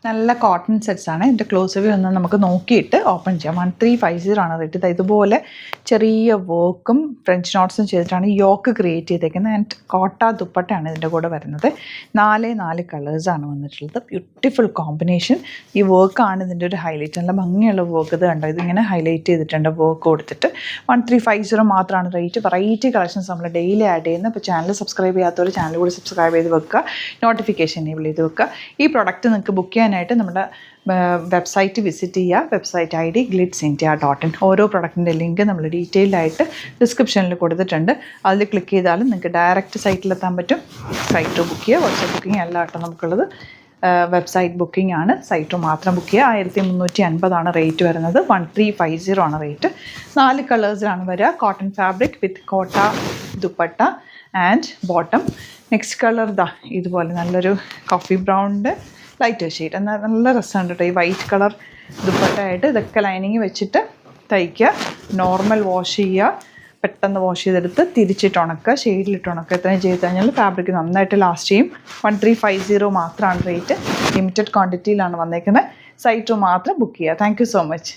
നല്ല cotton sets ആണ്. ഇതിൻ്റെ ക്ലോസ് വ്യൂ ഒന്ന് നമുക്ക് നോക്കിയിട്ട് ഓപ്പൺ ചെയ്യാം. 1350 ആണ് റേറ്റ്. ഇത് ഇതുപോലെ ചെറിയ വർക്കും ഫ്രഞ്ച് നോട്ട്സും ചെയ്തിട്ടാണ് യോക്ക് ക്രിയേറ്റ് ചെയ്തേക്കുന്നത്. ആൻഡ് കോട്ട ദുപ്പട്ടയാണ് ഇതിൻ്റെ കൂടെ വരുന്നത്. 4 കളേഴ്സാണ് വന്നിട്ടുള്ളത്. Beautiful combination. ഈ വർക്കാണ് ഇതിൻ്റെ ഒരു ഹൈലൈറ്റ്. നല്ല ഭംഗിയുള്ള വർക്ക്. ഇത് കണ്ടോ, ഇതിങ്ങനെ ഹൈലൈറ്റ് ചെയ്തിട്ടുണ്ട് വർക്ക് കൊടുത്തിട്ട്. 1350 മാത്രമാണ് റേറ്റ്. വെറൈറ്റി കളക്ഷൻസ് നമ്മൾ ഡെയിലി ആഡ് ചെയ്യുന്നത്. അപ്പോൾ ചാനൽ സബ്സ്ക്രൈബ് ചെയ്യാത്തവർ ചാനൽ കൂടി സബ്സ്ക്രൈബ് ചെയ്ത് വെക്കുക, നോട്ടിഫിക്കേഷൻ എനേബിൾ ചെയ്ത് വെക്കുക. ഈ പ്രൊഡക്റ്റ് നിങ്ങൾക്ക് ബുക്ക് ചെയ്യാനായിട്ട് നമ്മുടെ വെബ്സൈറ്റ് വിസിറ്റ് ചെയ്യുക. Website ID glitzindia.in. ഓരോ പ്രൊഡക്റ്റിൻ്റെ ലിങ്ക് നമ്മൾ ഡീറ്റെയിൽഡ് ആയിട്ട് ഡിസ്ക്രിപ്ഷനിൽ കൊടുത്തിട്ടുണ്ട്. അതിൽ ക്ലിക്ക് ചെയ്താലും നിങ്ങൾക്ക് ഡയറക്റ്റ് സൈറ്റിലെത്താൻ പറ്റും. സൈറ്റ് ബുക്ക് ചെയ്യുക. വാട്സാപ്പ് ബുക്കിംഗ് അല്ല കേട്ടോ നമുക്കുള്ളത്. വെബ്സൈറ്റ് ബുക്കിംഗ് ആണ്. സൈറ്റ് മാത്രം ബുക്ക് ചെയ്യുക. 1350 റേറ്റ് വരുന്നത്. 1350 ആണ് റേറ്റ്. 4 കളേഴ്സിലാണ് വരിക. കോട്ടൺ ഫാബ്രിക് വിത്ത് കോട്ട dupatta and bottom. Next colour ഇതുപോലെ നല്ലൊരു കോഫി ബ്രൗണിൻ്റെ ലൈറ്റ് ഷെയ്ഡ്. എന്നാൽ നല്ല രസമുണ്ട് കേട്ടോ. ഈ വൈറ്റ് കളർ ദുപ്പട്ടയായിട്ട് ഇതൊക്കെ ലൈനിങ് വെച്ചിട്ട് തയ്ക്കുക. നോർമൽ വാഷ് ചെയ്യുക. പെട്ടെന്ന് വാഷ് ചെയ്തെടുത്ത് തിരിച്ചിട്ട് ഉണക്കുക, ഷെയ്ഡിലിട്ട് ഉണക്കുക. ഇത്രയും ചെയ്ത് കഴിഞ്ഞാൽ ഫാബ്രിക് നന്നായിട്ട് ലാസ്റ്റ് ചെയ്യും. 1350 മാത്രമാണ് റേറ്റ്. ലിമിറ്റഡ് ക്വാണ്ടിറ്റിയിലാണ് വന്നേക്കുന്നത്. സൈറ്റ് മാത്രം ബുക്ക് ചെയ്യുക. Thank you so much.